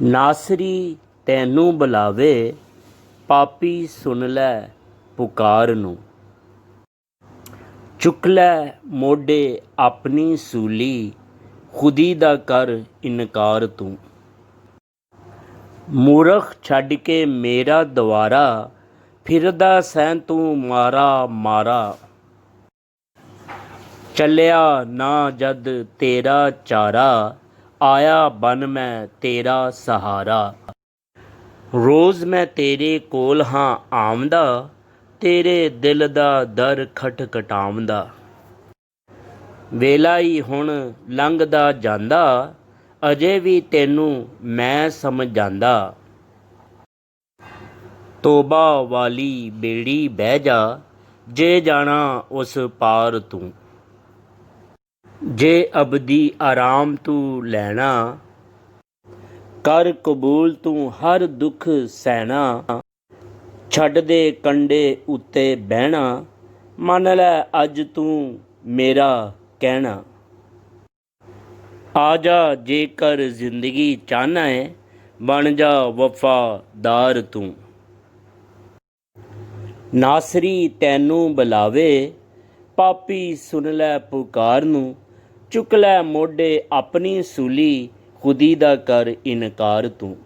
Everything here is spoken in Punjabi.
ਨਾਸਰੀ ਤੈਨੂੰ ਬੁਲਾਵੇ, ਪਾਪੀ ਸੁਣ ਲੈ ਪੁਕਾਰ ਨੂੰ। ਚੁੱਕ ਲੈ ਮੋਢੇ ਆਪਣੀ ਸੂਲੀ, ਖੁਦੀ ਦਾ ਕਰ ਇਨਕਾਰ ਤੂੰ। ਮੂਰਖ ਛੱਡ ਕੇ ਮੇਰਾ ਦੁਆਰਾ, ਫਿਰਦਾ ਸੈਂ ਤੂੰ ਮਾਰਾ ਮਾਰਾ। ਚੱਲਿਆ ਨਾ ਜਦ ਤੇਰਾ ਚਾਰਾ, ਆਇਆ ਬਨ ਮੈਂ ਤੇਰਾ ਸਹਾਰਾ। ਰੋਜ਼ ਮੈਂ ਤੇਰੇ ਕੋਲ ਹਾਂ ਆਮਦਾ, ਤੇਰੇ ਦਿਲ ਦਾ ਦਰ ਖਟਖਟਾਉਂਦਾ। ਵੇਲਾ ਹੀ ਹੁਣ ਲੰਘਦਾ ਜਾਂਦਾ, ਅਜੇ ਵੀ ਤੈਨੂੰ ਮੈਂ ਸਮਝਾਂਦਾ। ਤੋਬਾ ਵਾਲੀ ਬੇੜੀ ਬਹਿ ਜਾ, ਜੇ ਜਾਣਾ ਉਸ ਪਾਰ ਤੂੰ। ਜੇ ਅਬਦੀ ਆਰਾਮ ਤੂੰ ਲੈਣਾ, ਕਰ ਕਬੂਲ ਤੂੰ ਹਰ ਦੁੱਖ ਸਹਿਣਾ। ਛੱਡ ਦੇ ਕੰਢੇ ਉੱਤੇ ਬਹਿਣਾ, ਮੰਨ ਲੈ ਅੱਜ ਤੂੰ ਮੇਰਾ ਕਹਿਣਾ। ਆ ਜਾ ਜੇਕਰ ਜ਼ਿੰਦਗੀ ਚਾਹੁੰਦਾ ਏ, ਬਣ ਜਾ ਵਫਾਦਾਰ ਤੂੰ। ਨਾਸਰੀ ਤੈਨੂੰ ਬੁਲਾਵੇ, ਪਾਪੀ ਸੁਣ ਲੈ ਪੁਕਾਰ ਨੂੰ। ਚੁੱਕ ਲੈ ਮੋਢੇ ਆਪਣੀ ਸੂਲੀ, ਖੁਦੀ ਦਾ ਕਰ ਇਨਕਾਰ ਤੂੰ।